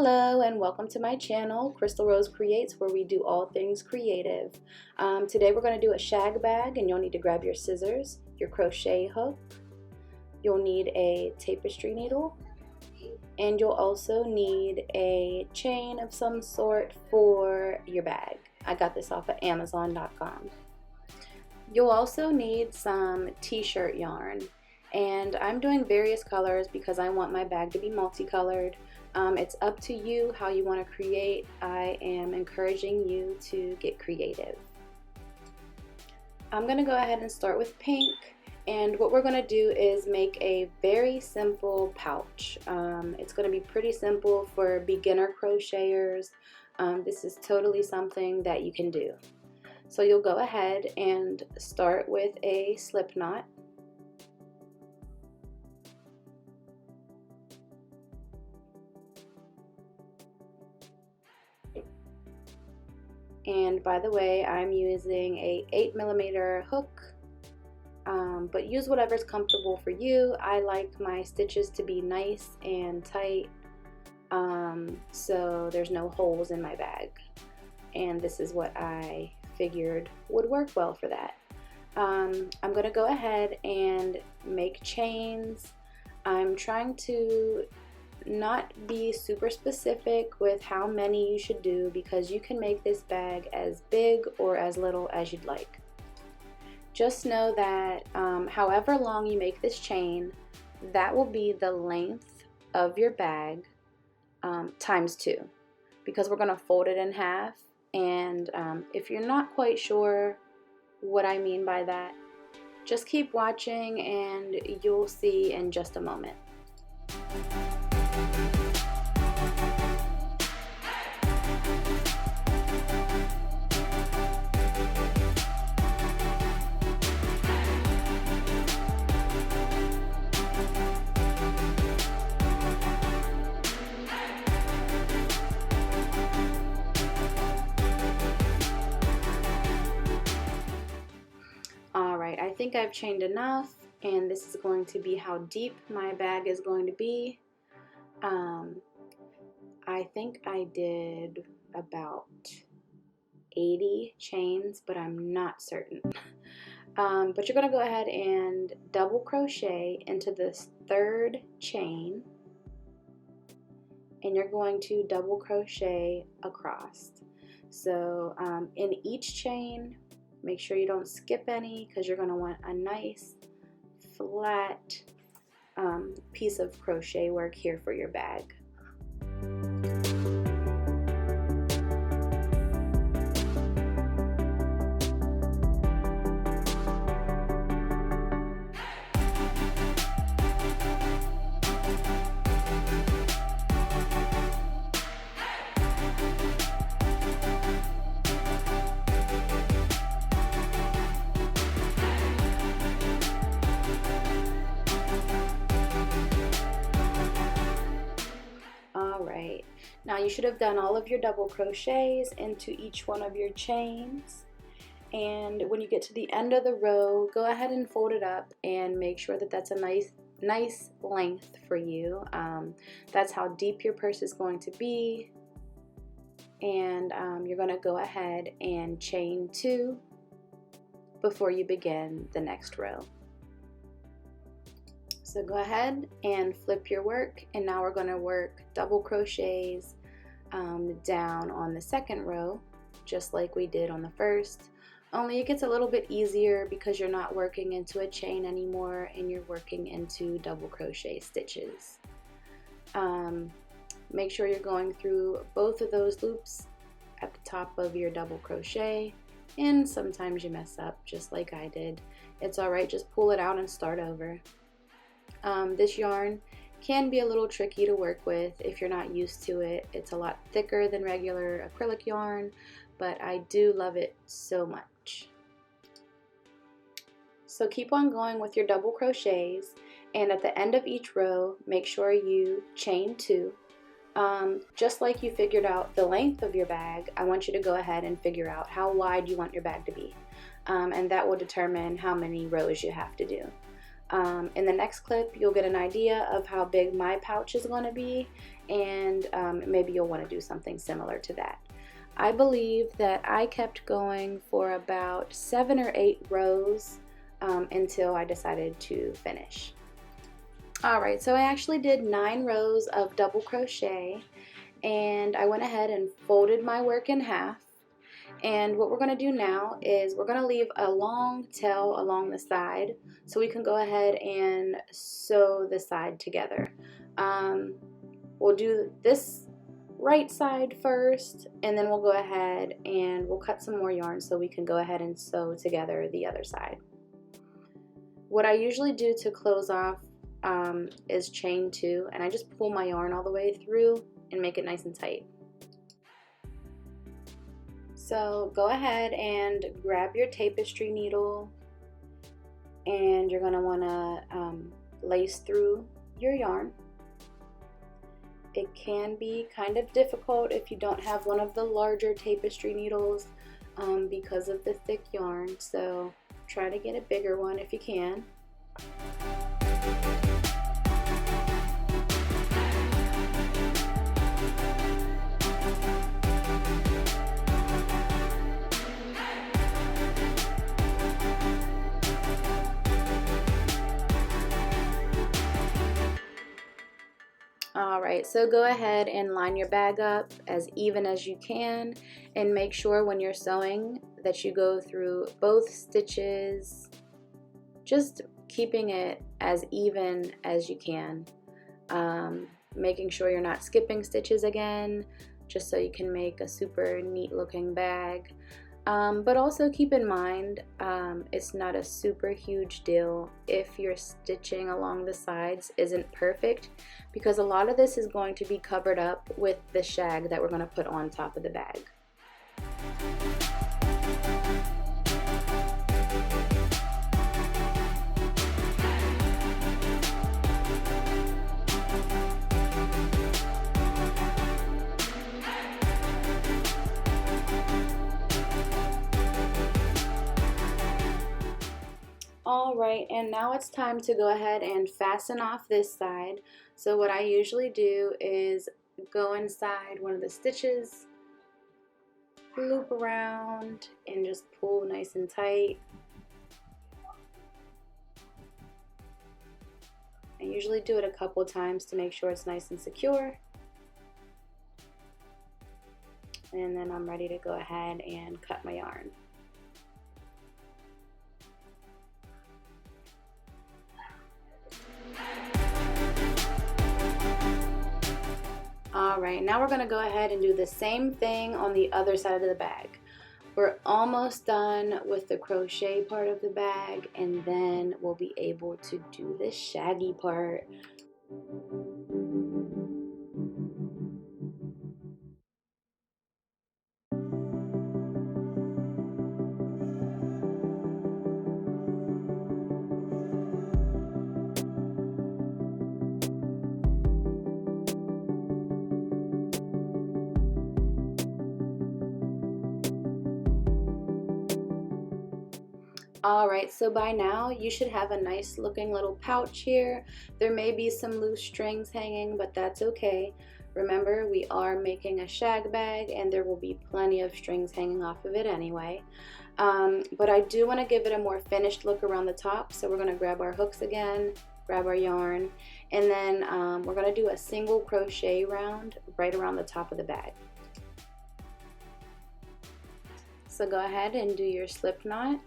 Hello and welcome to my channel, Crystal Rose Creates, where we do all things creative. Today we're going to do a shag bag, and you'll need to grab your scissors, your crochet hook, you'll need a tapestry needle, and you'll also need a chain of some sort for your bag. I got this off of Amazon.com. You'll also need some t-shirt yarn, and I'm doing various colors because I want my bag to be multicolored. It's up to you how you want to create. I am encouraging you to get creative. I'm going to go ahead and start with pink, and what we're going to do is make a very simple pouch. It's going to be pretty simple for beginner crocheters. This is totally something that you can do. So you'll go ahead and start with a slip knot. And by the way, I'm using a 8mm hook, but use whatever's comfortable for you. I like my stitches to be nice and tight, so there's no holes in my bag. And this is what I figured would work well for that. I'm going to go ahead and make chains. I'm trying to not be super specific with how many you should do, because you can make this bag as big or as little as you'd like. Just know that however long you make this chain, that will be the length of your bag times 2, because we're going to fold it in half. And if you're not quite sure what I mean by that, just keep watching and you'll see in just a moment. Alright, I think I've chained enough, and this is going to be how deep my bag is going to be. I think I did about 80 chains, but I'm not certain. But you're going to go ahead and double crochet into this 3rd chain, and you're going to double crochet across. So in each chain, make sure you don't skip any, because you're going to want a nice flat piece of crochet work here for your bag. Alright, now you should have done all of your double crochets into each one of your chains, and when you get to the end of the row, go ahead and fold it up and make sure that that's a nice length for you. That's how deep your purse is going to be, and you're going to go ahead and chain 2 before you begin the next row. So go ahead and flip your work, and now we're going to work double crochets down on the 2nd row, just like we did on the 1st. Only it gets a little bit easier because you're not working into a chain anymore, and you're working into double crochet stitches. Make sure you're going through both of those loops at the top of your double crochet, and sometimes you mess up just like I did. It's alright, just pull it out and start over. This yarn can be a little tricky to work with if you're not used to it. It's a lot thicker than regular acrylic yarn, but I do love it so much. So keep on going with your double crochets, and at the end of each row, make sure you chain 2. Just like you figured out the length of your bag, I want you to go ahead and figure out how wide you want your bag to be, and that will determine how many rows you have to do. In the next clip, you'll get an idea of how big my pouch is going to be, and maybe you'll want to do something similar to that. I believe that I kept going for about 7 or 8 rows until I decided to finish. Alright, so I actually did 9 rows of double crochet, and I went ahead and folded my work in half. And what we're going to do now is we're going to leave a long tail along the side so we can go ahead and sew the side together. We'll do this right side first, and then we'll go ahead and we'll cut some more yarn so we can go ahead and sew together the other side. What I usually do to close off is chain 2, and I just pull my yarn all the way through and make it nice and tight. So go ahead and grab your tapestry needle, and you're going to want to lace through your yarn. It can be kind of difficult if you don't have one of the larger tapestry needles because of the thick yarn, so try to get a bigger one if you can. Alright, so go ahead and line your bag up as even as you can, and make sure when you're sewing that you go through both stitches, just keeping it as even as you can, making sure you're not skipping stitches again, just so you can make a super neat looking bag. But also keep in mind, it's not a super huge deal if your stitching along the sides isn't perfect, because a lot of this is going to be covered up with the shag that we're going to put on top of the bag. Alright, and now it's time to go ahead and fasten off this side. So what I usually do is go inside one of the stitches, loop around, and just pull nice and tight. I usually do it a couple times to make sure it's nice and secure. And then I'm ready to go ahead and cut my yarn. Alright, now we're going to go ahead and do the same thing on the other side of the bag. We're almost done with the crochet part of the bag, and then we'll be able to do the shaggy part. Alright, so by now you should have a nice looking little pouch here. There may be some loose strings hanging, but that's okay. Remember, we are making a shag bag and there will be plenty of strings hanging off of it anyway. But I do want to give it a more finished look around the top, so we're going to grab our hooks again, grab our yarn, and then we're going to do a single crochet round right around the top of the bag. So go ahead and do your slip knot.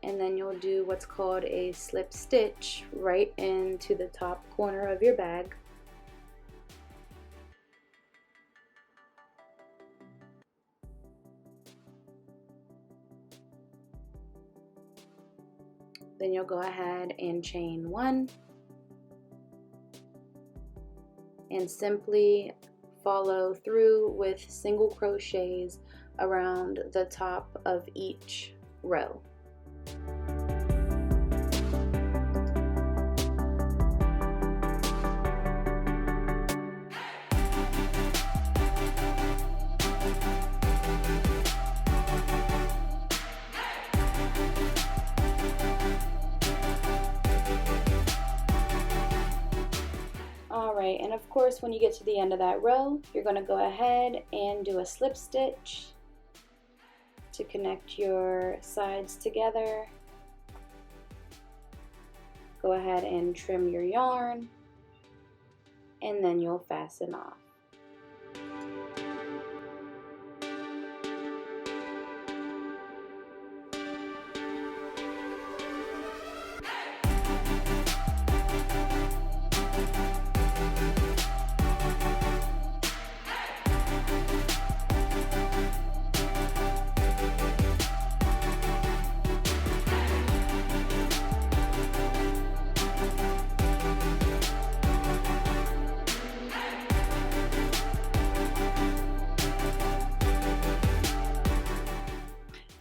And then you'll do what's called a slip stitch right into the top corner of your bag. Then you'll go ahead and chain 1 and simply follow through with single crochets around the top of each row. Alright, and of course when you get to the end of that row, you're going to go ahead and do a slip stitch to connect your sides together. Go ahead and trim your yarn, and then you'll fasten off.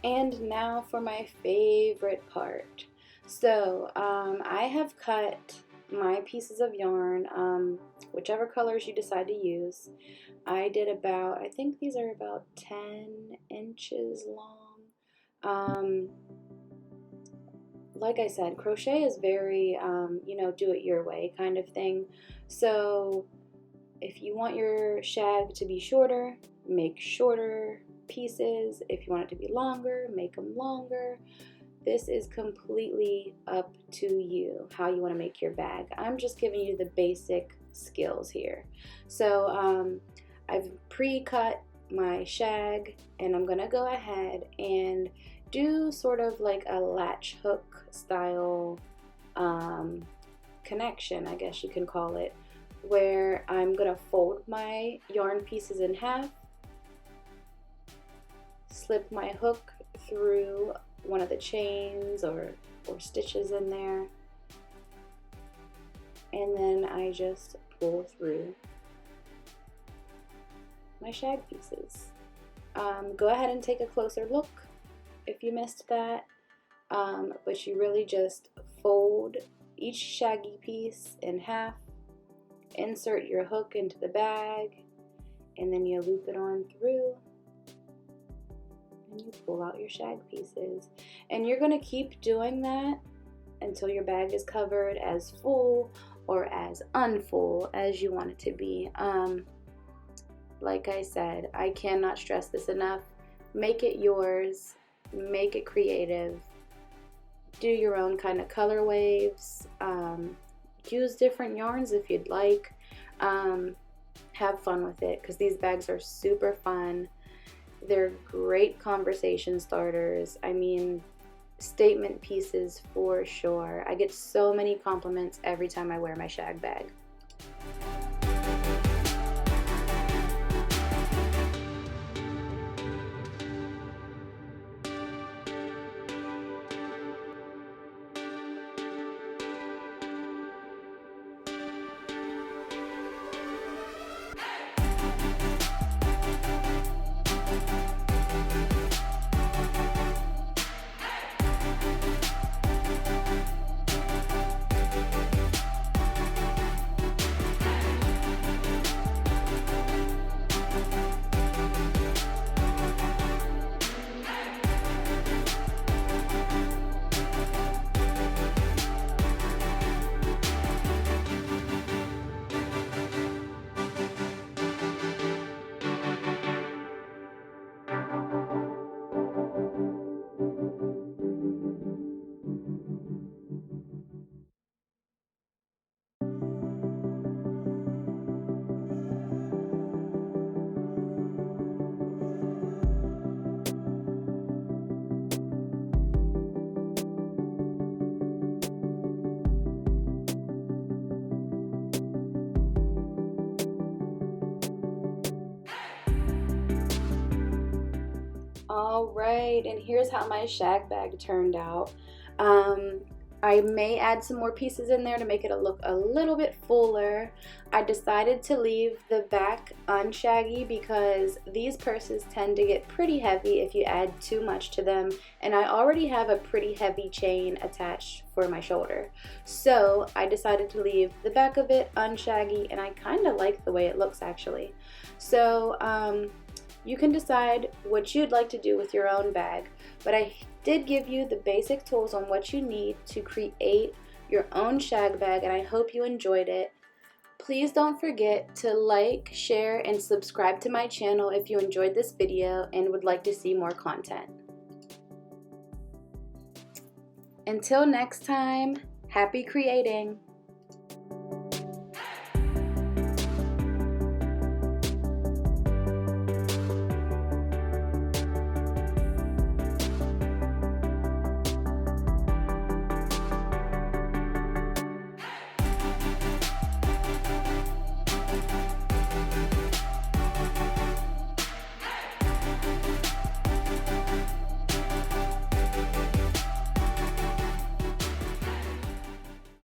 And now for my favorite part. So I have cut my pieces of yarn, whichever colors you decide to use. I did about, I think these are about 10 inches long. Like I said, crochet is very, you know, do it your way kind of thing. So if you want your shag to be shorter, make shorter pieces. If you want it to be longer, make them longer. This is completely up to you, how you want to make your bag. I'm just giving you the basic skills here. So I've pre-cut my shag, and I'm gonna go ahead and do sort of like a latch hook style connection, I guess you can call it, where I'm gonna fold my yarn pieces in half, slip my hook through one of the chains or stitches in there, and then I just pull through my shag pieces. Go ahead and take a closer look if you missed that, but you really just fold each shaggy piece in half, insert your hook into the bag, and then you loop it on through, and you pull out your shag pieces. And you're going to keep doing that until your bag is covered as full or as unfull as you want it to be. Like I said, I cannot stress this enough. Make it yours, make it creative, do your own kind of color waves, use different yarns if you'd like. Have fun with it, because these bags are super fun. They're great conversation starters. I mean, statement pieces for sure. I get so many compliments every time I wear my shag bag. Alright, and here's how my shag bag turned out. I may add some more pieces in there to make it look a little bit fuller. I decided to leave the back unshaggy because these purses tend to get pretty heavy if you add too much to them, and I already have a pretty heavy chain attached for my shoulder. So I decided to leave the back of it unshaggy, and I kind of like the way it looks actually. So you can decide what you'd like to do with your own bag, but I did give you the basic tools on what you need to create your own shag bag, and I hope you enjoyed it. Please don't forget to like, share, and subscribe to my channel if you enjoyed this video and would like to see more content. Until next time, happy creating!